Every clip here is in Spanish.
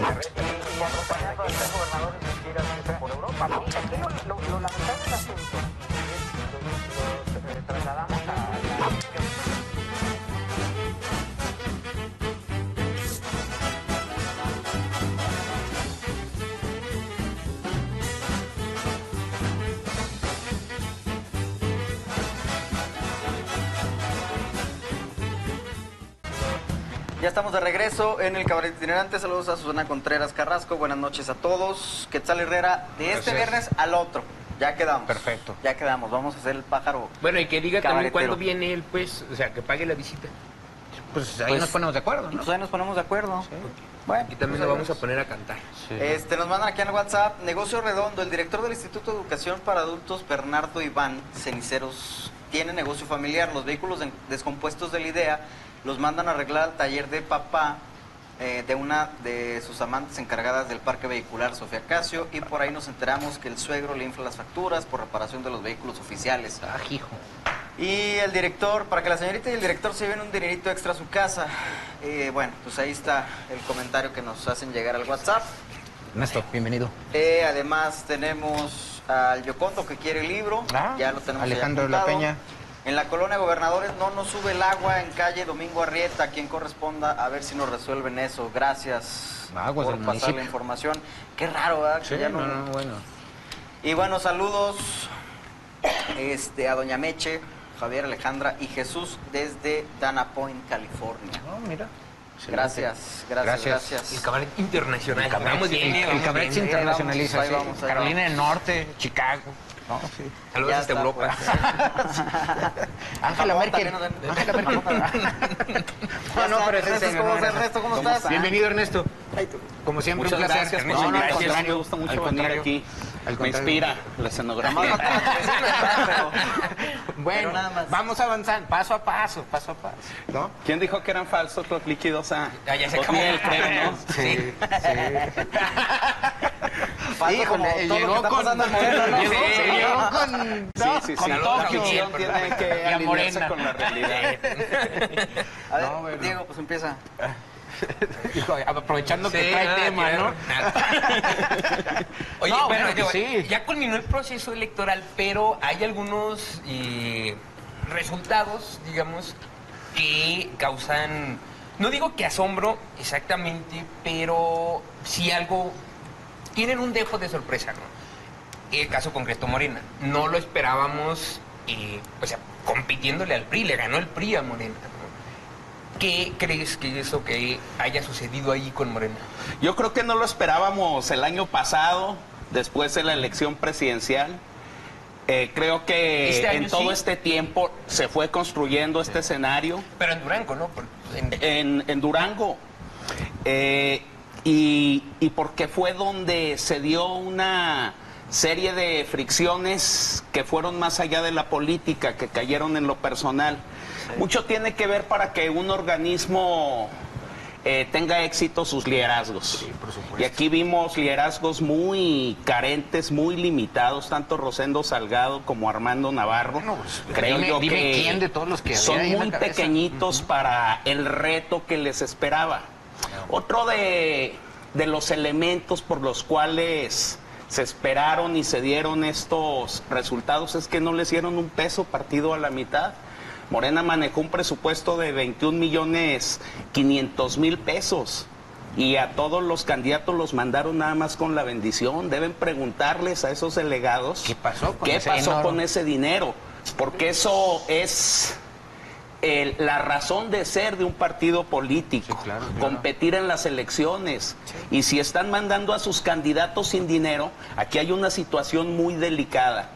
Acompañando a tres gobernadores en giras por Europa. Aquí lo lamentable del asunto es los trasladamos a la... Ya estamos de regreso en el Cabaret Itinerante. Saludos a Susana Contreras Carrasco. Buenas noches a todos. Quetzal Herrera, de este viernes al otro. Ya quedamos. Perfecto. Ya quedamos. Vamos a hacer el pájaro. Bueno, y que diga también cabaretero. cuándo viene él, pues, o sea, que pague la visita. Pues ahí nos ponemos de acuerdo, ¿no? Pues ahí nos ponemos de acuerdo. Bueno, Aquí también pues lo ahí vamos a poner a cantar. Sí. Nos mandan aquí en el WhatsApp, Negocio Redondo, el director del Instituto de Educación para Adultos, Bernardo Iván Ceniceros, tiene negocio familiar. Los vehículos descompuestos del IDEA los mandan a arreglar al taller de papá de una de sus amantes encargadas del parque vehicular, Sofía Casio, y por ahí nos enteramos que el suegro le infla las facturas por reparación de los vehículos oficiales. Ah, hijo. Y el director, para que la señorita y el director se lleven un dinerito extra a su casa. Bueno, pues ahí está el comentario que nos hacen llegar al WhatsApp. Ernesto, bienvenido. Además tenemos al Yocondo que quiere el libro. Ya lo tenemos ahí Alejandro de la apuntado. Peña. En la colonia Gobernadores no nos sube el agua en calle Domingo Arrieta, quien corresponda, a ver si nos resuelven eso. Gracias Aguas por del pasar municipio. la información. Qué raro, ¿verdad? Que Sí, ya bueno. Y bueno, saludos a Doña Meche, Javier Alejandra y Jesús desde Dana Point, California. No, mira. Gracias. El cabaret internacional. Vamos bien, El vamos cabaret se bien. internacionaliza. ahí Sí. vamos, ahí Carolina vamos. del Norte, Chicago. No, sí. Saludos Ya hasta está, Europa. pues. Ángela Japón Merkel. también nos- Ángela Merkel. Ya No, está, pero ese Ernesto, es ¿cómo no, estás, Ernesto? ¿Cómo estás? Bienvenido, Ernesto. Como siempre, Muchas un placer. gracias por Ernesto. la No, al invitación. contrario. Me gusta mucho Al venir contrario. aquí. Al Me contrario. inspira la Nomás escenografía. no te decirlo, ¿verdad? Bueno, Pero nada más. vamos avanzando, paso a paso, ¿no? ¿Quién dijo que eran falsos los líquidos? Ah, ya se acabó. Otniel, creo, ¿no? Sí, Falta como Híjole, todo lo que está pasando en Morena, ¿no? llegó con... Sí. Con La todo ficción Javier, tiene que Y a alinearse Morena. con la realidad. A ver, No, bueno. Diego, pues empieza. Dijo, aprovechando que Sí, trae tema, ¿no? Oye, No, bueno, bueno, digo, sí. ya culminó el proceso electoral, pero hay algunos resultados, digamos, que causan, no digo que asombro exactamente, pero sí algo, tienen un dejo de sorpresa, ¿no? El caso concreto Morena, no lo esperábamos, o sea, compitiéndole al PRI, le ganó el PRI a Morena, ¿no? ¿Qué crees que es lo que haya sucedido ahí con Morena? Yo creo que no lo esperábamos el año pasado, después de la elección presidencial. Creo que Este año en todo sí. este tiempo se fue construyendo este escenario. Pero en Durango, ¿no? En Durango. Y porque fue donde se dio una serie de fricciones que fueron más allá de la política, que cayeron en lo personal. Mucho tiene que ver para que un organismo tenga éxito sus liderazgos. Sí, por supuesto. Y aquí vimos liderazgos muy carentes, muy limitados, tanto Rosendo Salgado como Armando Navarro. Bueno, pues, Creo dime- yo dime que quién de todos los que había son ahí en la muy cabeza. pequeñitos para el reto que les esperaba. Otro de los elementos por los cuales se esperaron y se dieron estos resultados es que no les dieron un peso partido a la mitad. Morena manejó un presupuesto de 21.500.000 pesos y a todos los candidatos los mandaron nada más con la bendición. Deben preguntarles a esos delegados ¿Qué pasó con qué ese pasó dinero? con ese dinero, porque eso es la razón de ser de un partido político, Sí, claro. competir en las elecciones. Y si están mandando a sus candidatos sin dinero, aquí hay una situación muy delicada,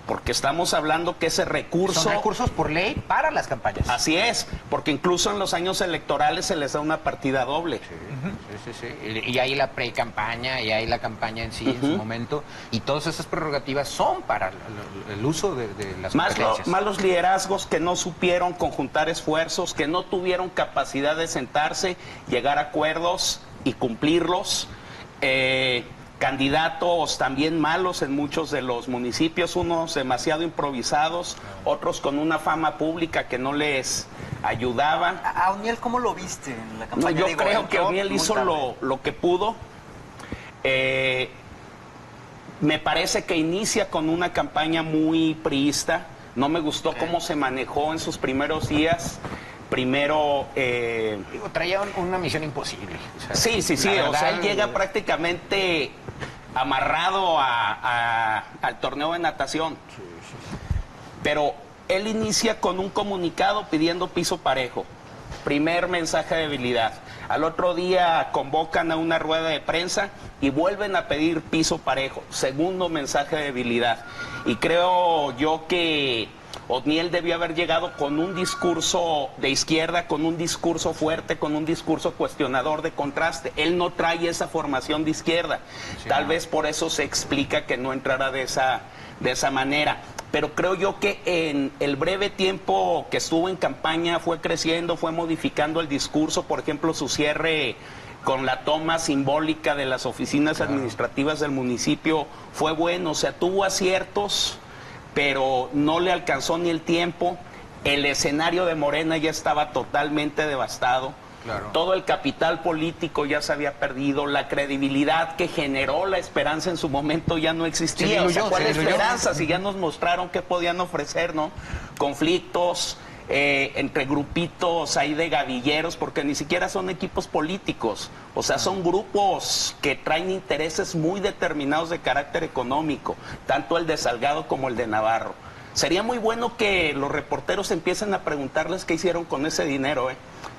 porque estamos hablando que ese recurso... Son recursos por ley para las campañas. Así es, porque incluso en los años electorales se les da una partida doble. Sí. Y hay la pre-campaña, y hay la campaña en sí, en su momento, y todas esas prerrogativas son para el uso de las competencias. Más los liderazgos que no supieron conjuntar esfuerzos, que no tuvieron capacidad de sentarse, llegar a acuerdos y cumplirlos. candidatos también malos en muchos de los municipios, unos demasiado improvisados, otros con una fama pública que no les ayudaba. ¿A O'Neill cómo lo viste en la No, campaña? yo Digo, creo que entró O'Neill muy hizo tarde. lo que pudo. Me parece que inicia con una campaña muy priista. No me gustó cómo se manejó en sus primeros días. Primero... Digo, traía una misión imposible. O sea, sí, la o sea, verdad, él llega prácticamente amarrado al torneo de natación. Pero él inicia con un comunicado pidiendo piso parejo. Primer mensaje de debilidad. Al otro día convocan a una rueda de prensa y vuelven a pedir piso parejo. Segundo mensaje de debilidad. Y creo yo que O'Neill debió haber llegado con un discurso de izquierda, con un discurso fuerte, con un discurso cuestionador de contraste. Él no trae esa formación de izquierda. Sí, Tal no. vez por eso se explica que no entrara de esa manera. Pero creo yo que en el breve tiempo que estuvo en campaña fue creciendo, fue modificando el discurso. Por ejemplo, su cierre con la toma simbólica de las oficinas administrativas del municipio fue bueno. O sea, tuvo aciertos, pero no le alcanzó ni el tiempo. El escenario de Morena ya estaba totalmente devastado. Claro. Todo el capital político ya se había perdido, la credibilidad que generó la esperanza en su momento ya no existía. Se diluyó, O sea, ¿cuál se diluyó. esperanza? Si ya nos mostraron qué podían ofrecer, ¿no? Conflictos entre grupitos ahí de gavilleros, porque ni siquiera son equipos políticos. O sea, son grupos que traen intereses muy determinados de carácter económico, tanto el de Salgado como el de Navarro. Sería muy bueno que los reporteros empiecen a preguntarles qué hicieron con ese dinero,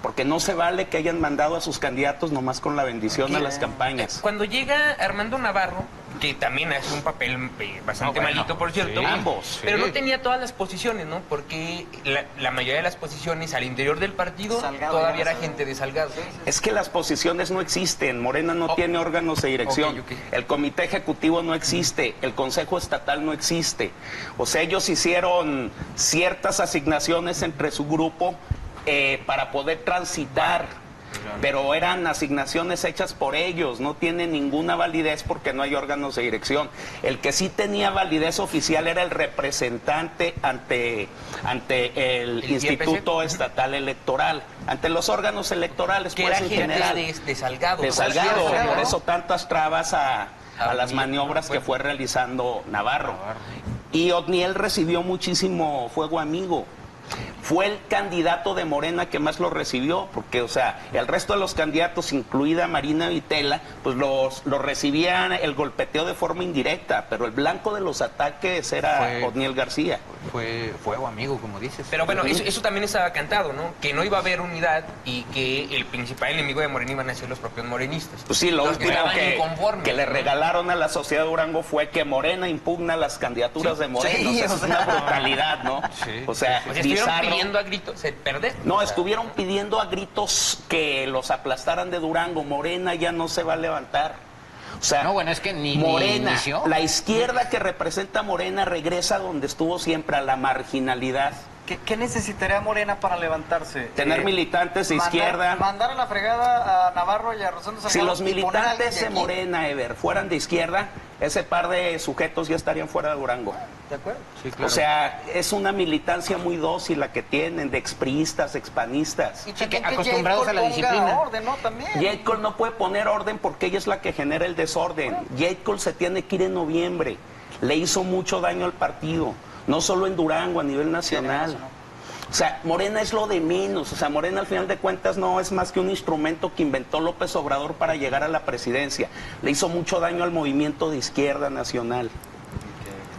porque no se vale que hayan mandado a sus candidatos nomás con la bendición a las campañas. Cuando llega Armando Navarro, que también hace un papel bastante bueno, malito, por cierto, sí, ambos, pero sí. no tenía todas las posiciones, ¿no? Porque la mayoría de las posiciones al interior del partido Salgado, todavía ya era no gente de Salgado. Es que las posiciones no existen, Morena no tiene órganos de dirección, ok. el comité ejecutivo no existe, el consejo estatal no existe. O sea, ellos hicieron ciertas asignaciones entre su grupo para poder transitar, pero eran asignaciones hechas por ellos, no tienen ninguna validez porque no hay órganos de dirección. El que sí tenía validez oficial era el representante ante el Instituto IEPC. Estatal Electoral, ante los órganos electorales, Que pues, era en gente general. de Salgado. De ¿no? Salgado, Sí, por eso tantas trabas a las O'Neill, maniobras que bueno. fue realizando Navarro. Y O'Neill recibió muchísimo fuego amigo. Fue el candidato de Morena que más lo recibió, porque, o sea, el resto de los candidatos, incluida Marina Vitela, pues los recibían el golpeteo de forma indirecta, pero el blanco de los ataques era Fue- O'Neill García. Fue fuego amigo, como dices. Pero bueno, eso también estaba cantado, ¿no? Que no iba a haber unidad y que el principal enemigo de Morena iban a ser los propios morenistas. Pues sí, lo Los último estaban inconformes, que le ¿no? regalaron a la sociedad de Durango fue que Morena impugna las candidaturas de Morena. Sí, O sea, o eso es una sea. brutalidad, ¿no? Sí, O sea, O sea, estuvieron bizarro. pidiendo a gritos perder. No, O sea, estuvieron pidiendo a gritos que los aplastaran de Durango. Morena ya no se va a levantar. O sea, No, bueno, es que ni Morena, inició. la izquierda que representa a Morena regresa donde estuvo siempre, a la marginalidad. ¿Qué necesitaría Morena para levantarse? Tener militantes de izquierda. Mandar a la fregada a Navarro y a Rosendo Si Salgado los y poner a alguien militantes de aquí. Morena, Ever, fueran de izquierda, ese par de sujetos ya estarían fuera de Durango. ¿De acuerdo? Sí, claro. O sea, es una militancia muy dócil la que tienen, de expriistas, expanistas. Y Sí, también que que acostumbrados J. a la Cole ponga disciplina. orden, ¿no? También. J. Cole no puede poner orden porque ella es la que genera el desorden. J. Cole se tiene que ir en noviembre. Le hizo mucho daño al partido, no solo en Durango, a nivel nacional. O sea, Morena es lo de menos. O sea, Morena al final de cuentas no es más que un instrumento que inventó López Obrador para llegar a la presidencia. Le hizo mucho daño al movimiento de izquierda nacional.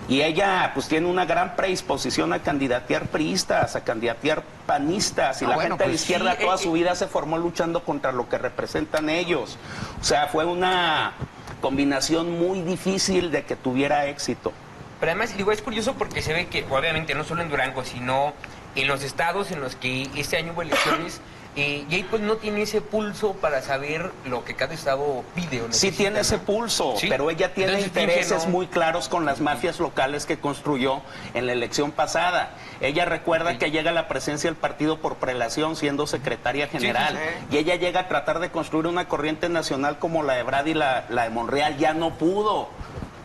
Y ella pues tiene una gran predisposición a candidatear priistas, a candidatear panistas. Y Ah, la bueno, gente de pues izquierda sí, toda su vida se formó luchando contra lo que representan ellos. O sea, fue una combinación muy difícil de que tuviera éxito. Pero además, digo, es curioso porque se ve que, obviamente, no solo en Durango, sino en los estados en los que este año hubo elecciones, Y ahí pues no tiene ese pulso para saber lo que cada estado pide o necesita. Sí tiene ese pulso, ¿Sí? pero ella tiene Entonces, intereses finge, ¿no? muy claros con las mafias locales que construyó en la elección pasada. Ella recuerda que llega a la presencia del partido por prelación siendo secretaria general, sí. y ella llega a tratar de construir una corriente nacional como la de Brad y la de Monreal. Ya no pudo.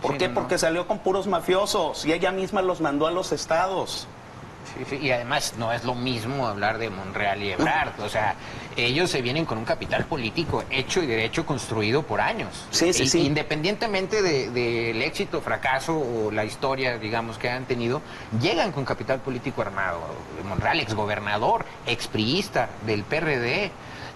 ¿Por Sí, qué? no. Porque salió con puros mafiosos y ella misma los mandó a los estados. Sí, sí, y además no es lo mismo hablar de Monreal y Ebrard, o sea, ellos se vienen con un capital político hecho y derecho construido por años. Sí, sí, sí. Independientemente del éxito, fracaso o la historia, digamos, que han tenido, llegan con capital político armado. Monreal, exgobernador, expriista del PRD.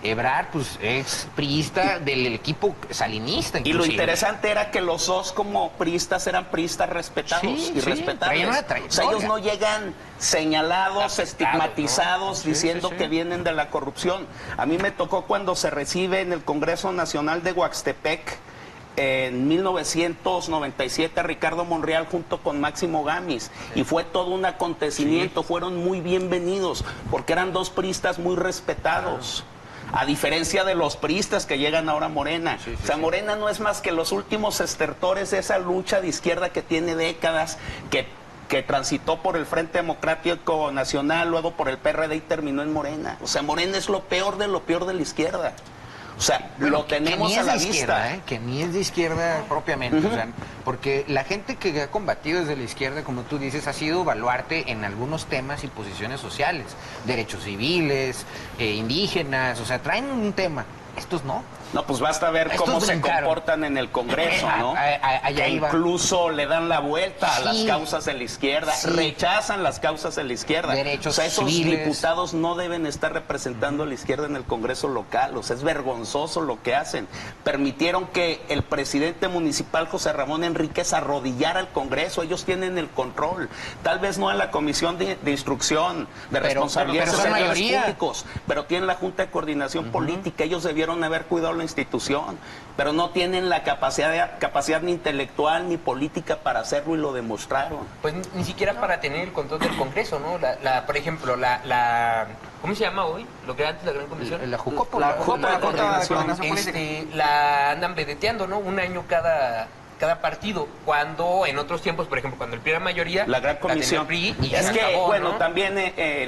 Ebrard, pues, es priista del equipo salinista. Y lo inclusive. interesante era que los dos como priistas eran priistas respetados Sí, y sí, respetables. traían una O sea, trayectoria. ellos no llegan señalados, Afectados, estigmatizados, ¿no? Sí, diciendo sí, sí. que vienen de la corrupción. A mí me tocó cuando se recibe en el Congreso Nacional de Huaxtepec, en 1997, a Ricardo Monreal junto con Máximo Gamis, y fue todo un acontecimiento, fueron muy bienvenidos, porque eran dos priistas muy respetados. A diferencia de los priistas que llegan ahora a Morena. Sí, sí, o sea, sí. Morena no es más que los últimos estertores de esa lucha de izquierda que tiene décadas, que transitó por el Frente Democrático Nacional, luego por el PRD y terminó en Morena. O sea, Morena es lo peor de la izquierda. O sea, Bueno, lo que tenemos ni a es la de vista. izquierda, que ni es de izquierda propiamente, o sea, porque la gente que ha combatido desde la izquierda, como tú dices, ha sido baluarte en algunos temas y posiciones sociales, derechos civiles, indígenas, o sea, traen un tema, estos no. No, pues basta ver Estos cómo se brincaron. comportan en el Congreso, ¿no? Allá Que iba. incluso le dan la vuelta a las Sí. causas de la izquierda, Sí. rechazan las causas de la izquierda. Derechos o sea, esos civiles. diputados no deben estar representando a la izquierda en el Congreso local. O sea, es vergonzoso lo que hacen. Permitieron que el presidente municipal, José Ramón Enríquez, arrodillara al Congreso. Ellos tienen el control. Tal vez no en la Comisión de Instrucción, de Responsabilidades pero son Sociales mayoría. Públicos, pero tienen la Junta de Coordinación Política. Ellos debieron haber cuidado la institución, pero no tienen la capacidad ni intelectual ni política para hacerlo, y lo demostraron. Pues ni siquiera para tener el control del Congreso, ¿no? Por ejemplo, ¿cómo se llama hoy? Lo que era antes la Gran Comisión. La Jucopo, La la Jucopo, Junta de Coordinación. La andan vedeteando, ¿no? Un año cada partido, cuando en otros tiempos, por ejemplo, cuando el PRI era mayoría, La Gran tenía el Comisión. PRI y Es se que, acabó, bueno, ¿no? también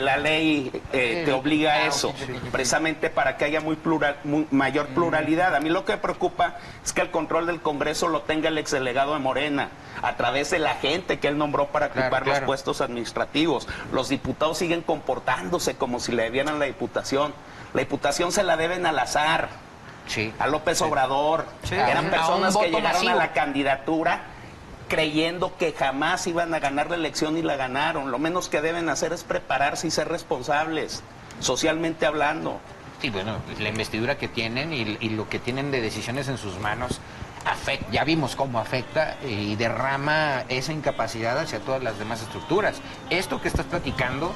la ley te obliga a eso, precisamente para que haya mayor pluralidad. A mí lo que me preocupa es que el control del Congreso lo tenga el exdelegado de Morena, a través de la gente que él nombró para Claro, ocupar los claro. puestos administrativos. Los diputados siguen comportándose como si le debieran la diputación. La diputación se la deben al azar, Sí. a López Obrador. Sí. Eran A un personas que voto llegaron masivo. a la candidatura creyendo que jamás iban a ganar la elección, y la ganaron. Lo menos que deben hacer es prepararse y ser responsables, socialmente hablando. Sí, bueno, la investidura que tienen y lo que tienen de decisiones en sus manos ya vimos cómo afecta y derrama esa incapacidad hacia todas las demás estructuras. Esto que estás platicando,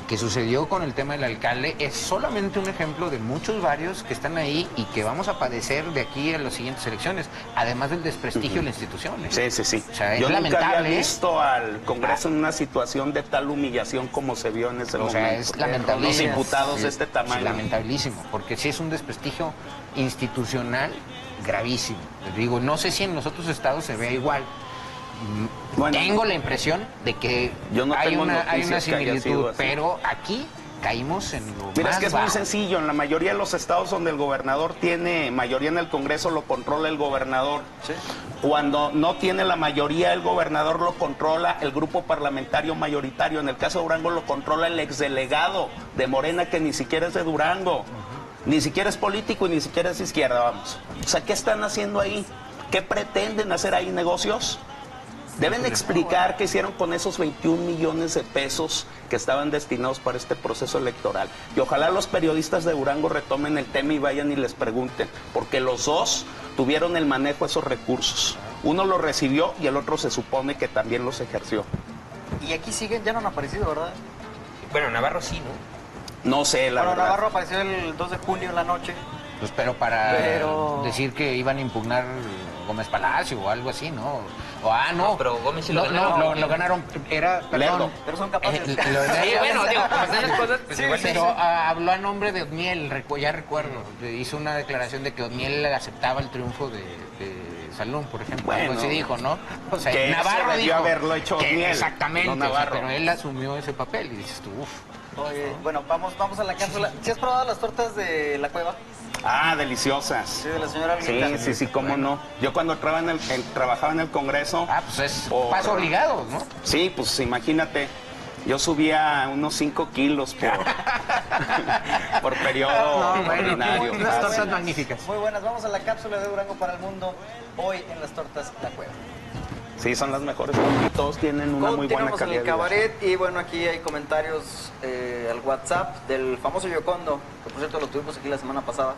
que sucedió con el tema del alcalde, es solamente un ejemplo de muchos varios que están ahí y que vamos a padecer de aquí a las siguientes elecciones, además del desprestigio de la institución. ¿eh? Sí, sí, sí. O sea, es Yo nunca lamentable, había ¿eh? visto al Congreso en una situación de tal humillación como se vio en ese O momento. sea, es lamentabilísimo. Los diputados Sí, de este tamaño. sí, lamentabilísimo, porque sí es un desprestigio institucional gravísimo. Les digo, no sé si en los otros estados se vea igual. Bueno, Tengo la impresión de que yo no hay tengo una noticias que haya sido similitud, así. pero aquí caímos en lo Mira, más es que es bajo. muy sencillo. En la mayoría de los estados donde el gobernador tiene mayoría en el Congreso, lo controla el gobernador. Sí. Cuando no tiene la mayoría, el gobernador lo controla el grupo parlamentario mayoritario. En el caso de Durango lo controla el exdelegado de Morena, que ni siquiera es de Durango. Ni siquiera es político y ni siquiera es izquierda, vamos. O sea, ¿qué están haciendo ahí? ¿Qué pretenden hacer ahí, negocios? Deben explicar qué hicieron con esos 21 millones de pesos que estaban destinados para este proceso electoral. Y ojalá los periodistas de Durango retomen el tema y vayan y les pregunten, porque los dos tuvieron el manejo de esos recursos. Uno los recibió y el otro se supone que también los ejerció. Y aquí siguen, ya no han aparecido, ¿verdad? Bueno, Navarro sí, ¿no? No sé, la Bueno, verdad. Navarro apareció el 2 de junio en la noche. Pues pero decir que iban a impugnar Gómez Palacio o algo así, ¿no? O No, pero Gómez sí lo ganó. lo ganaron, era, perdón. Pero son capaces. Sí, bueno, digo, como están las cosas, pues igual Pero habló a nombre de Odniel, ya recuerdo, hizo una declaración de que Odniel aceptaba el triunfo de Salum, por ejemplo. Bueno, algo así dijo, ¿no? O sea, que Navarro debió dijo haberlo hecho que Odniel, exactamente, no o sea, Navarro. pero él asumió ese papel y dices tú, uff. Oye, bueno, vamos a la cápsula. ¿Sí has probado las tortas de la cueva? Ah, deliciosas. Sí, de la señora Olguita. Sí, cómo no. Yo cuando trabajaba en el Congreso... Ah, pues es paso obligado, ¿no? Sí, pues imagínate, yo subía unos 5 kilos por periodo ordinario. Unas tortas Fácil. magníficas. Muy buenas, vamos a la cápsula de Durango para el mundo. Hoy en las tortas La Cueva. Sí, son las mejores. Todos tienen una muy buena Continuamos en calidad el de vida. cabaret y bueno, aquí hay comentarios al WhatsApp del famoso Yocondo, que por cierto lo tuvimos aquí la semana pasada.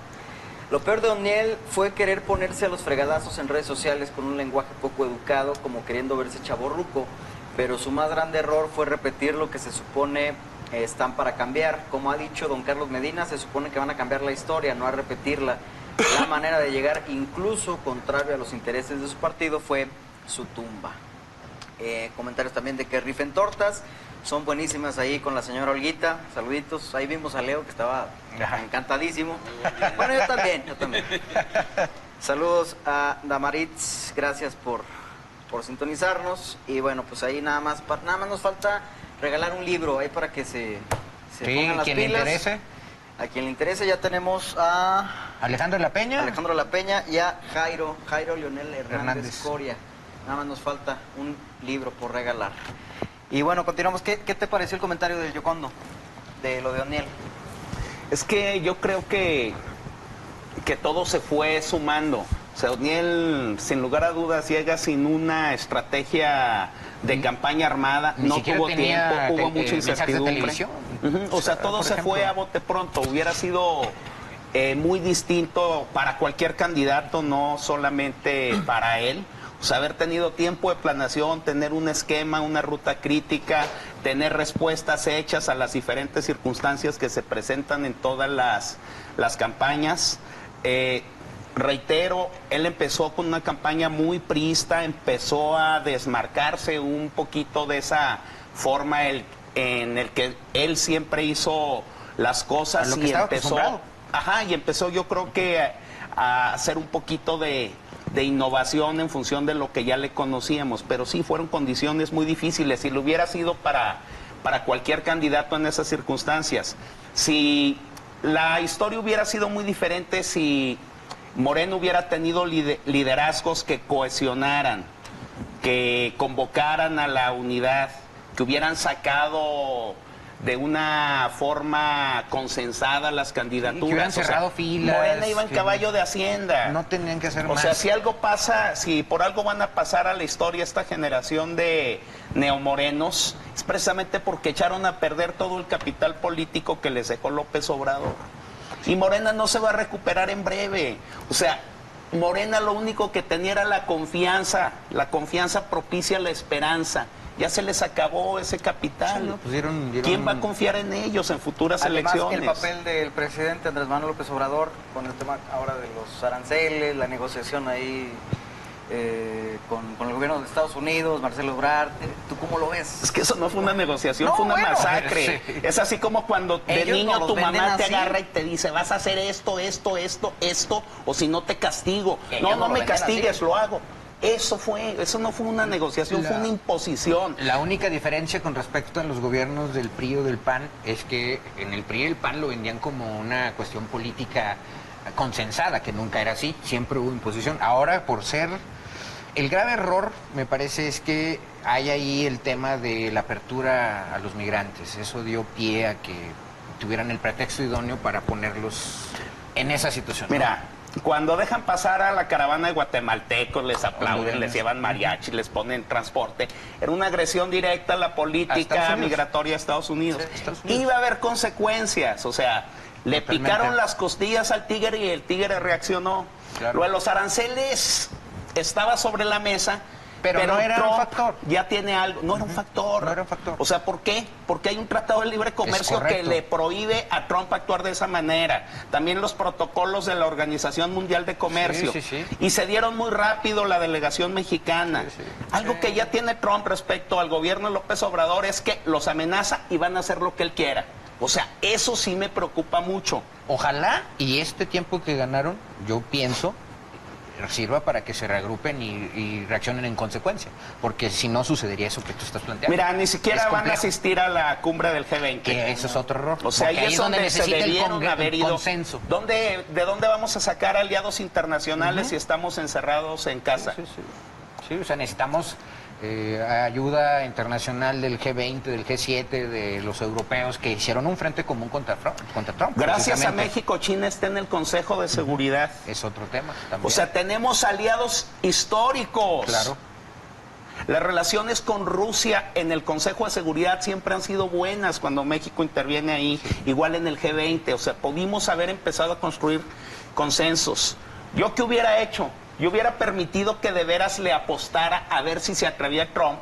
Lo peor de O'Neill fue querer ponerse a los fregadazos en redes sociales con un lenguaje poco educado, como queriendo verse chavorruco, pero su más grande error fue repetir lo que se supone están para cambiar. Como ha dicho don Carlos Medina, se supone que van a cambiar la historia, no a repetirla. La manera de llegar, incluso contrario a los intereses de su partido, fue su tumba. Comentarios también de que rifen tortas, son buenísimas ahí con la señora Olguita, saluditos, ahí vimos a Leo que estaba encantadísimo. Bueno, yo también. Saludos a Damaritz, gracias por sintonizarnos y bueno, pues ahí nada más nos falta regalar un libro ahí para que se pongan las quien pilas. le interese. A quien le interese ya tenemos a Alejandro La Peña. y a Jairo Leonel Hernández Coria. Nada más nos falta un libro por regalar. Y bueno, continuamos. ¿Qué te pareció el comentario del Yocondo? De lo de O'Neill. Es que yo creo que todo se fue sumando. O sea, O'Neill, sin lugar a dudas, llega sin una estrategia de campaña armada, Ni no siquiera tuvo tenía tiempo, hubo mucha mensajes de incertidumbre. televisión. O sea, todo por se ejemplo. fue a bote pronto. Hubiera sido muy distinto para cualquier candidato, no solamente para él. O sea, haber tenido tiempo de planeación, tener un esquema, una ruta crítica, tener respuestas hechas a las diferentes circunstancias que se presentan en todas las campañas. Reitero, él empezó con una campaña muy priista, empezó a desmarcarse un poquito de esa forma en el que él siempre hizo las cosas A lo que y estaba empezó, acostumbrado. y empezó yo creo que a hacer un poquito de innovación en función de lo que ya le conocíamos, pero sí fueron condiciones muy difíciles y lo hubiera sido para cualquier candidato en esas circunstancias. Si la historia hubiera sido muy diferente, si Moreno hubiera tenido liderazgos que cohesionaran, que convocaran a la unidad, que hubieran sacado de una forma consensada las candidaturas. Que hubieran cerrado filas. Morena iba en caballo de Hacienda. No tenían que hacer O más. sea, si algo pasa, si por algo van a pasar a la historia esta generación de neomorenos, es precisamente porque echaron a perder todo el capital político que les dejó López Obrador. Y Morena no se va a recuperar en breve. O sea, Morena lo único que tenía era la confianza propicia la esperanza. Ya se les acabó ese capital. Sí, ¿no? Pues dieron- ¿Quién va a confiar en ellos en futuras Además, elecciones? el papel del presidente Andrés Manuel López Obrador con el tema ahora de los aranceles, la negociación ahí con el gobierno de Estados Unidos, Marcelo Ebrard, ¿tú cómo lo ves? Es que eso no fue una negociación, No, fue una bueno, masacre. sí. Es así como cuando de Ellos niño nos tu los venden mamá te así. agarra y te dice, vas a hacer esto, o si no te castigo. Ellos No, nos no lo me venden castigues, así. lo hago. Eso no fue una negociación, fue una imposición. La única diferencia con respecto a los gobiernos del PRI o del PAN es que en el PRI y el PAN lo vendían como una cuestión política consensada, que nunca era así, siempre hubo imposición. Ahora, por ser... El grave error, me parece, es que hay ahí el tema de la apertura a los migrantes. Eso dio pie a que tuvieran el pretexto idóneo para ponerlos en esa situación, ¿no? Mira, cuando dejan pasar a la caravana de guatemaltecos, les aplauden, Hondureños. les llevan mariachi, les ponen transporte, era una agresión directa a la A política Estados Unidos. migratoria a Estados Unidos. Sí, Estados Unidos. Iba a haber consecuencias, o sea, le Totalmente. picaron las costillas al tigre y el tigre reaccionó. Claro. Lo de los aranceles estaba sobre la mesa, Pero no era un Trump factor. ya tiene algo, no era un factor. No era un factor. O sea, ¿por qué? Porque hay un tratado de libre comercio que correcto. le prohíbe a Trump actuar de esa manera. También los protocolos de la Organización Mundial de Comercio. Sí. Y se dieron muy rápido la delegación mexicana. Sí. Algo que ya tiene Trump respecto al gobierno de López Obrador es que los amenaza y van a hacer lo que él quiera. O sea, eso sí me preocupa mucho. Ojalá y este tiempo que ganaron, yo pienso, sirva para que se reagrupen y reaccionen en consecuencia, porque si no sucedería eso que tú estás planteando. Mira, ni siquiera Es van a complejo. asistir a la cumbre del G20. Que eso es otro error. O sea, porque ahí es donde se necesita debieron haber el ido. consenso. ¿De dónde vamos a sacar aliados internacionales si estamos encerrados en casa? Sí, o sea, necesitamos ayuda internacional del G20, del G7, de los europeos que hicieron un frente común contra Trump. Gracias a precisamente. México, China está en el Consejo de Seguridad. Es otro tema también. O sea, tenemos aliados históricos. Claro. Las relaciones con Rusia en el Consejo de Seguridad siempre han sido buenas cuando México interviene ahí, igual en el G20. O sea, pudimos haber empezado a construir consensos. ¿Yo qué hubiera hecho? Yo hubiera permitido que de veras le apostara a ver si se atrevía Trump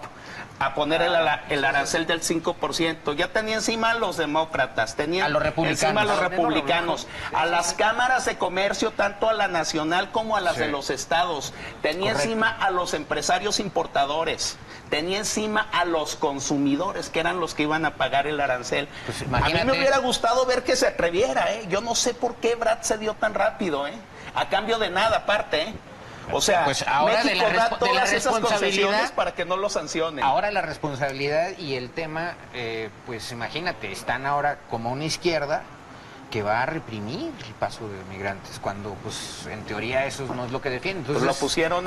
a poner el arancel del 5%. Ya tenía encima a los demócratas, tenía A los republicanos. encima a los republicanos, a las cámaras de comercio, tanto a la nacional como a las de los estados. Tenía Correcto. encima a los empresarios importadores. Tenía encima a los consumidores, que eran los que iban a pagar el arancel. Pues a mí imagínate. me hubiera gustado ver que se atreviera, ¿eh? Yo no sé por qué Brad se dio tan rápido, ¿eh? A cambio de nada, aparte, ¿eh? O sea, Pues ahora México de la da de la todas esas concesiones responsabilidad para que no lo sancionen. Ahora la responsabilidad y el tema, pues imagínate, están ahora como una izquierda que va a reprimir el paso de migrantes, cuando pues en teoría eso no es lo que defienden. Pues Entonces, lo pusieron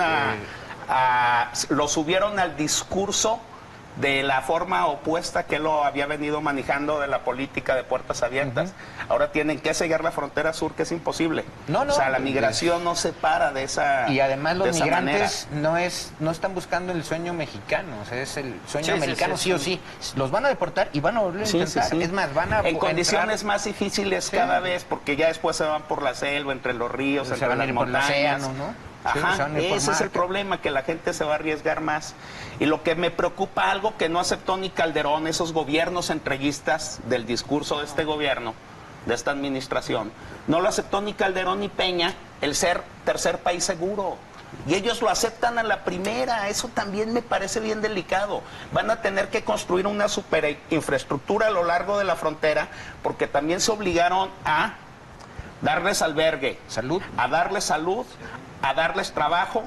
lo subieron al discurso de la forma opuesta que lo había venido manejando de la política de puertas abiertas. Ahora tienen que sellar la frontera sur, que es imposible. No, o sea, la pues, migración no se para de esa y además de los esa migrantes no están buscando el sueño mexicano, o sea, es el sueño Sí, americano sí o sí. Los van a deportar y van a volver a Sí, intentar. sí. Es más, van a en condiciones entrar, más difíciles cada vez, porque ya después se van por la selva, entre los ríos, se entre van a las ir por el montañas. océano, ¿no? Sí, se Ajá, van a ir por ese es el mar. problema, que la gente se va a arriesgar más. Y lo que me preocupa, algo que no aceptó ni Calderón, esos gobiernos entreguistas del discurso de este gobierno, de esta administración, no lo aceptó ni Calderón ni Peña, el ser tercer país seguro. Y ellos lo aceptan a la primera, eso también me parece bien delicado. Van a tener que construir una super infraestructura a lo largo de la frontera, porque también se obligaron a darles albergue, Salud. a darles salud, a darles trabajo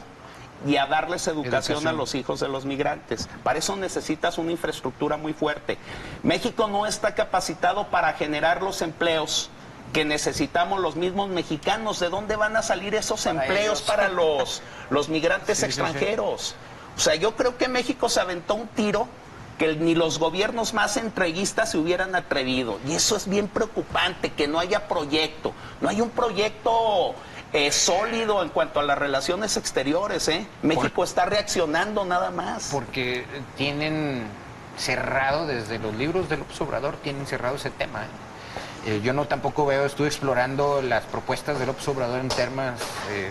y a darles educación a los hijos de los migrantes. Para eso necesitas una infraestructura muy fuerte. México no está capacitado para generar los empleos que necesitamos los mismos mexicanos. ¿De dónde van a salir esos empleos para los migrantes extranjeros? O sea, yo creo que México se aventó un tiro que ni los gobiernos más entreguistas se hubieran atrevido. Y eso es bien preocupante, que no haya proyecto. No hay un proyecto sólido en cuanto a las relaciones exteriores, ¿eh? México está reaccionando nada más. Porque tienen cerrado, desde los libros de López Obrador, tienen cerrado ese tema. Yo no tampoco estuve explorando las propuestas de López Obrador en temas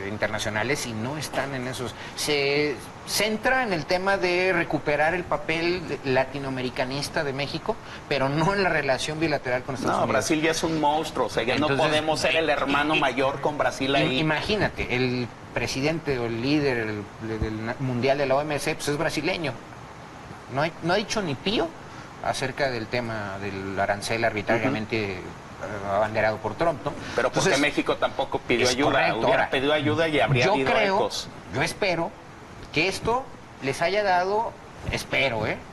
internacionales y no están en esos. Se centra en el tema de recuperar el papel latinoamericanista de México, pero no en la relación bilateral con Estados No, Unidos. Brasil ya es un monstruo, o sea, ya Entonces, no podemos ser el hermano mayor con Brasil ahí. Imagínate, el presidente o el líder del mundial de la OMS pues es brasileño. No ha dicho ni pío acerca del tema del arancel arbitrariamente abanderado por Trump, ¿no? Pero porque Entonces, México tampoco pidió es ayuda, correcto. hubiera Ahora, pedido ayuda y habría habido ecos. Yo espero que esto les haya dado,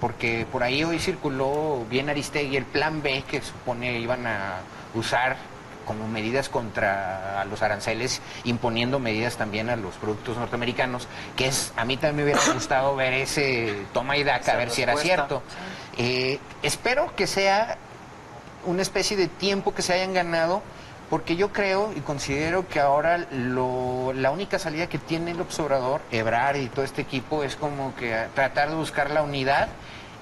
porque por ahí hoy circuló bien Aristegui el plan B que supone iban a usar como medidas contra los aranceles, imponiendo medidas también a los productos norteamericanos, que a mí también me hubiera gustado ver ese toma y daca, a ver si era cierto. Espero que sea una especie de tiempo que se hayan ganado, porque yo creo y considero que ahora la única salida que tiene el López Obrador, Ebrard y todo este equipo, es como que tratar de buscar la unidad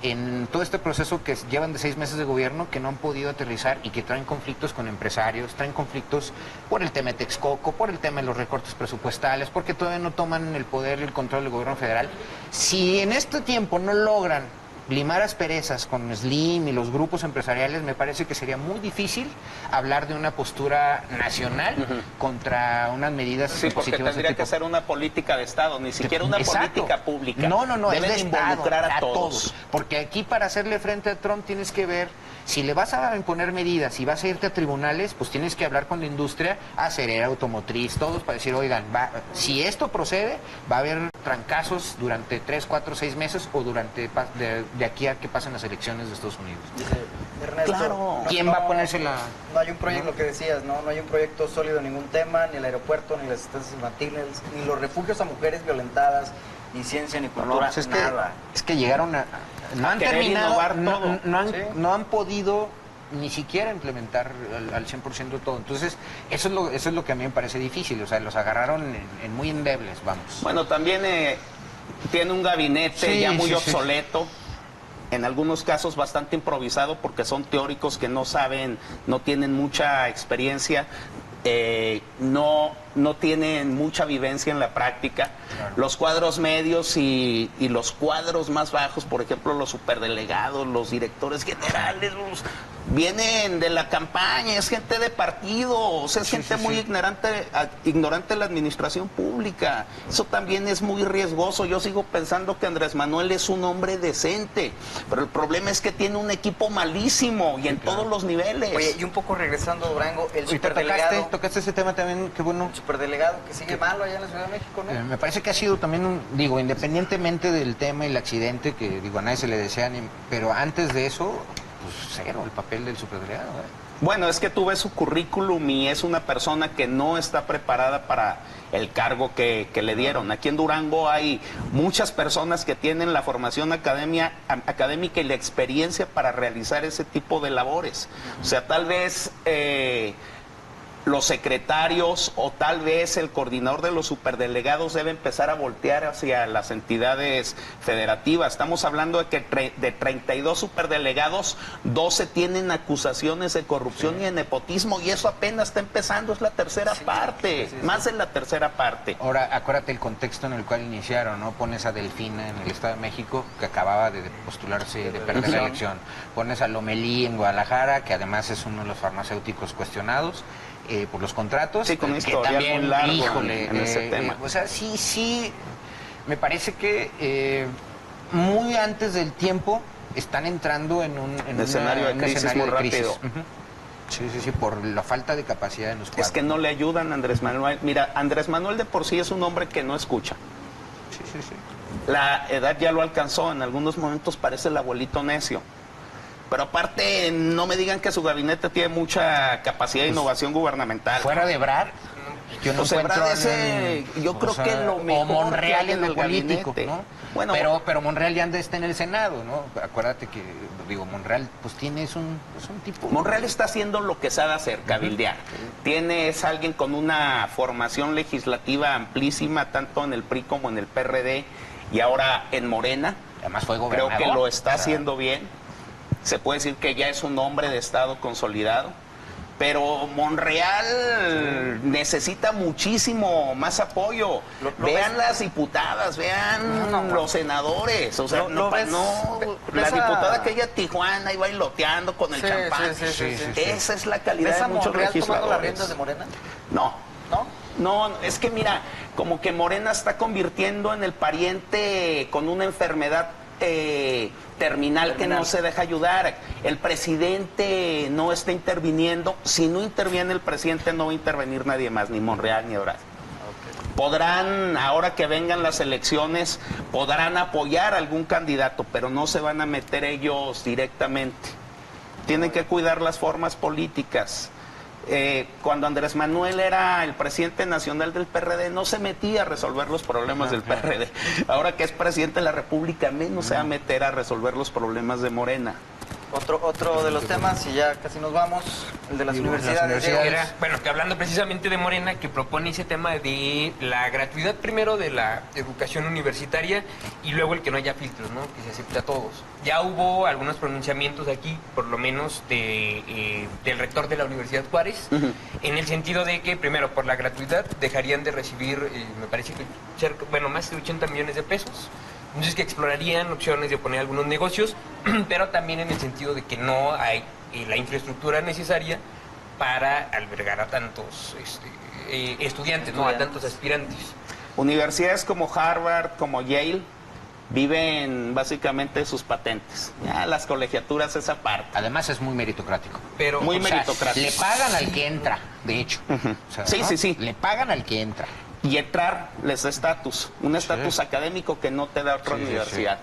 en todo este proceso que llevan de 6 meses de gobierno, que no han podido aterrizar y que traen conflictos con empresarios, traen conflictos por el tema de Texcoco, por el tema de los recortes presupuestales, porque todavía no toman el poder y el control del gobierno federal. Si en este tiempo no logran limar asperezas con Slim y los grupos empresariales, me parece que sería muy difícil hablar de una postura nacional contra unas medidas Sí, porque positivas de tendría tipo. que ser una política de Estado, ni siquiera una Exacto. política pública. No, Debe es de de Estado, involucrar a todos. Porque aquí para hacerle frente a Trump tienes que ver, si le vas a imponer medidas y vas a irte a tribunales, pues tienes que hablar con la industria acerera, automotriz, todos para decir, oigan, si esto procede, va a haber trancazos durante 3, 4, 6 meses o durante de aquí a que pasen las elecciones de Estados Unidos. Dice Ernesto, Claro. ¿Quién va a ponerse la...? No hay un proyecto, lo que decías, ¿no? No hay un proyecto sólido en ningún tema, ni el aeropuerto, ni las estancias infantiles, ni los refugios a mujeres violentadas, ni ciencia, ni cultura, Pues nada. es que llegaron a... No han querer terminado, innovar todo. Sí. no han podido ni siquiera implementar al 100% todo. Entonces, eso es lo que a mí me parece difícil. O sea, los agarraron en muy endebles, vamos. Bueno, también tiene un gabinete Sí, ya muy sí, sí. obsoleto, en algunos casos bastante improvisado porque son teóricos que no saben, no tienen mucha experiencia, no tienen mucha vivencia en la práctica. Claro. Los cuadros medios y los cuadros más bajos, por ejemplo, los superdelegados, los directores generales, vienen de la campaña, es gente de partido, o sea, es Sí, gente sí, muy sí. ignorante de la administración pública. Eso también es muy riesgoso. Yo sigo pensando que Andrés Manuel es un hombre decente, pero el problema es que tiene un equipo malísimo y en todos los niveles. Oye, y un poco regresando, Durango, el Ahorita superdelegado, tocaste ese tema también, qué bueno. el superdelegado que sigue malo allá en la Ciudad de México, ¿no? Me parece que ha sido también independientemente del tema y el accidente, que a nadie se le desea, pero antes de eso, pues cero el papel del superdelegado. Bueno, es que tú ves su currículum y es una persona que no está preparada para el cargo que le dieron. Aquí en Durango hay muchas personas que tienen la formación académica y la experiencia para realizar ese tipo de labores. O sea, tal vez los secretarios o tal vez el coordinador de los superdelegados debe empezar a voltear hacia las entidades federativas. Estamos hablando de que de 32 superdelegados, 12 tienen acusaciones de corrupción y de nepotismo, y eso apenas está empezando, es la tercera parte, más de la tercera parte. Ahora, acuérdate el contexto en el cual iniciaron, ¿no? Pones a Delfina en el Estado de México, que acababa de postularse, de perder la elección. Pones a Lomelí en Guadalajara, que además es uno de los farmacéuticos cuestionados por los contratos. Sí, con una que historia también, muy larga híjole, en ese tema. O sea, sí, me parece que muy antes del tiempo están entrando en un escenario de crisis muy rápido. Ujú. Sí, por la falta de capacidad en los cuadros. Es que no le ayudan a Andrés Manuel. Mira, Andrés Manuel de por sí es un hombre que no escucha. Sí. La edad ya lo alcanzó, en algunos momentos parece el abuelito necio. Pero aparte, no me digan que su gabinete tiene mucha capacidad de innovación gubernamental. Fuera de Ebrard, yo no Pues encuentro Ebrard a ese, yo creo que lo mejor o Monreal que hay en en lo el político, gabinete. ¿no? Bueno, pero Monreal ya está en el Senado, ¿no? Acuérdate que, Monreal, pues es un tipo... Monreal está haciendo lo que sabe hacer, cabildear. Es alguien con una formación legislativa amplísima, tanto en el PRI como en el PRD, y ahora en Morena. Además fue Creo gobernador. que lo está O sea, haciendo bien. Se puede decir que ya es un hombre de Estado consolidado. Pero Monreal necesita muchísimo más apoyo. Vean las diputadas, vean los senadores. O sea, la diputada que ella Tijuana iba bailoteando con el champán. Sí. Esa es la calidad ¿Ves de a muchos Monreal tomando las legisladores. riendas de Morena? No. ¿No? No, es que mira, como que Morena está convirtiendo en el pariente con una enfermedad terminal que no se deja ayudar. El presidente no está interviniendo. Si no interviene el presidente, no va a intervenir nadie más, ni Monreal ni Ebrard. Podrán, ahora que vengan las elecciones, podrán apoyar a algún candidato, pero no se van a meter ellos directamente. Tienen que cuidar las formas políticas. Cuando Andrés Manuel era el presidente nacional del PRD, no se metía a resolver los problemas del PRD. Ahora que es presidente de la República, menos se va a meter a resolver los problemas de Morena. Otro de los temas, y ya casi nos vamos, el de las universidades. Diego. Era, bueno, que hablando precisamente de Morena, que propone ese tema de la gratuidad primero de la educación universitaria y luego el que no haya filtros, ¿no? Que se acepte a todos. Ya hubo algunos pronunciamientos aquí, por lo menos del rector de la Universidad Juárez, en el sentido de que, primero, por la gratuidad dejarían de recibir, me parece que, más de 80 millones de pesos. Entonces que explorarían opciones de poner algunos negocios, pero también en el sentido de que no hay la infraestructura necesaria para albergar a tantos estudiantes, ¿no? A tantos aspirantes. Universidades como Harvard, como Yale, viven básicamente sus patentes. Ya las colegiaturas esa parte. Además es muy meritocrático. Pero, Muy O sea, meritocrático. le pagan al que entra, de hecho. O sea, Sí, ¿no? sí, sí. Le pagan al que entra. Y entrar les da estatus, un estatus académico que no te da otra Sí, sí, universidad.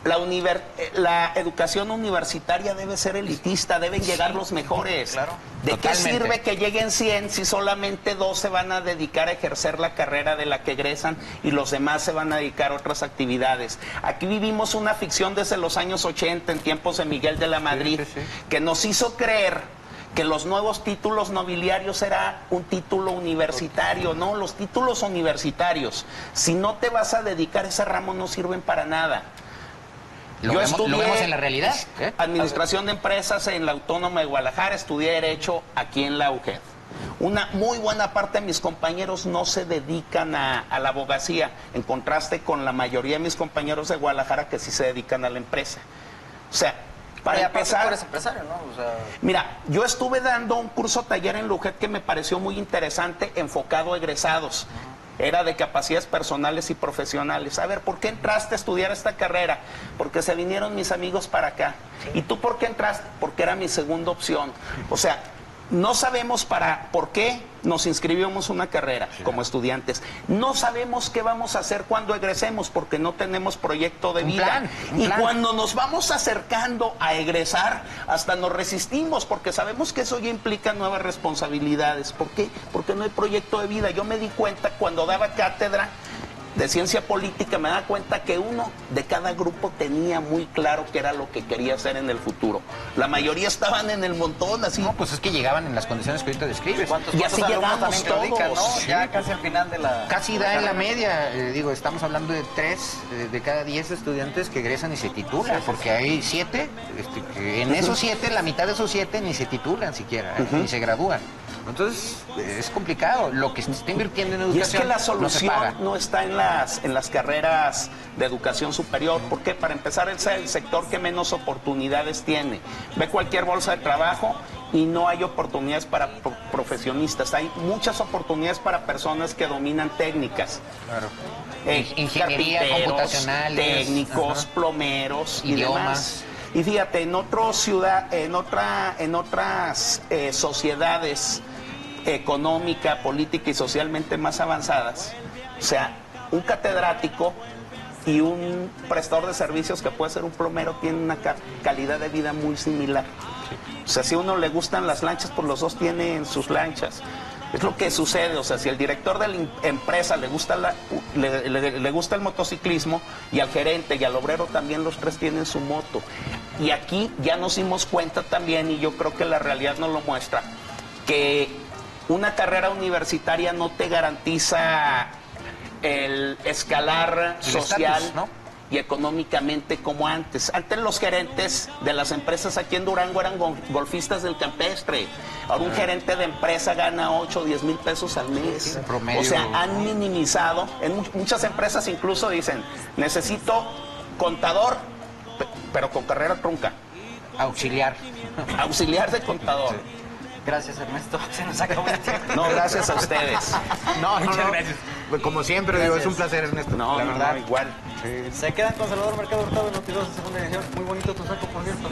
La educación universitaria debe ser elitista, deben llegar los mejores. Claro. ¿De Totalmente. qué sirve que lleguen 100 si solamente 2 se van a dedicar a ejercer la carrera de la que egresan y los demás se van a dedicar a otras actividades? Aquí vivimos una ficción desde los años 80, en tiempos de Miguel de la Madrid, que nos hizo creer que los nuevos títulos nobiliarios era un título universitario. No, los títulos universitarios, si no te vas a dedicar a ese ramo, no sirven para nada. ¿Lo vemos en la realidad? ¿Eh? Administración de empresas en la Autónoma de Guadalajara, estudié Derecho aquí en la UGED. Una muy buena parte de mis compañeros no se dedican a la abogacía, en contraste con la mayoría de mis compañeros de Guadalajara que sí se dedican a la empresa. O sea, para Y aparte empezar, tú eres empresario, ¿no? O sea, mira, yo estuve dando un curso taller en Lujet que me pareció muy interesante, enfocado a egresados. Era de capacidades personales y profesionales. A ver, ¿por qué entraste a estudiar esta carrera? Porque se vinieron mis amigos para acá. ¿Y tú por qué entraste? Porque era mi segunda opción. O sea, no sabemos por qué nos inscribimos una carrera como estudiantes. No sabemos qué vamos a hacer cuando egresemos porque no tenemos proyecto de vida. Un plan. Cuando nos vamos acercando a egresar, hasta nos resistimos porque sabemos que eso ya implica nuevas responsabilidades. ¿Por qué? Porque no hay proyecto de vida. Yo me di cuenta cuando daba cátedra de ciencia política, me da cuenta que uno de cada grupo tenía muy claro qué era lo que quería hacer en el futuro. La mayoría estaban en el montón, así. No, pues es que llegaban en las condiciones que ahorita describes. Y así alumnos llegamos también claudican, ¿no? todos. Ya casi al final de la... Casi da en la media, digo, estamos hablando de 3 de cada 10 estudiantes que egresan y se titulan, porque hay 7, que en esos 7, la mitad de esos 7 ni se titulan siquiera, ni se gradúan. Entonces, es complicado. Lo que se está invirtiendo en Y educación es que la no se solución paga. no está en las carreras de educación superior, porque para empezar es el sector que menos oportunidades tiene. Ve cualquier bolsa de trabajo y no hay oportunidades para profesionistas. Hay muchas oportunidades para personas que dominan técnicas. Claro. Ingeniería Carpinteros, computacionales, técnicos, plomeros y idiomas. demás. Y fíjate, en otras sociedades económica, política y socialmente más avanzadas, o sea, un catedrático y un prestador de servicios que puede ser un plomero tienen una calidad de vida muy similar. O sea, si a uno le gustan las lanchas, pues los dos tienen sus lanchas. Es lo que sucede, o sea, si al director de la empresa le gusta le gusta el motociclismo, y al gerente y al obrero también, los tres tienen su moto. Y aquí ya nos dimos cuenta también, y yo creo que la realidad nos lo muestra, que una carrera universitaria no te garantiza el escalar El social, estatus, ¿no? y económicamente como antes. Antes los gerentes de las empresas aquí en Durango eran golfistas del campestre. Ahora un gerente de empresa gana 8 o 10 mil pesos al mes. En promedio. O sea, han minimizado. En muchas empresas incluso dicen, necesito contador, pero con carrera trunca. Auxiliar. Auxiliar de contador. Gracias, Ernesto. Se nos acabó el tiempo. No, gracias a ustedes. No, Muchas gracias. Como siempre, digo, es un placer, Ernesto. No, la no, verdad. no, igual. Se quedan con Salvador Mercado Hurtado en Noticias de segunda edición. Muy bonito tu saco, por cierto.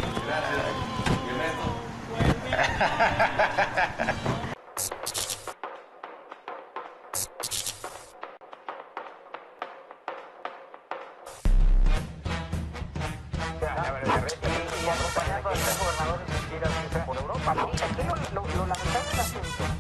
Y acompañando a tres gobernadores que quieran irse por Europa. Aquí lo lamentable del asunto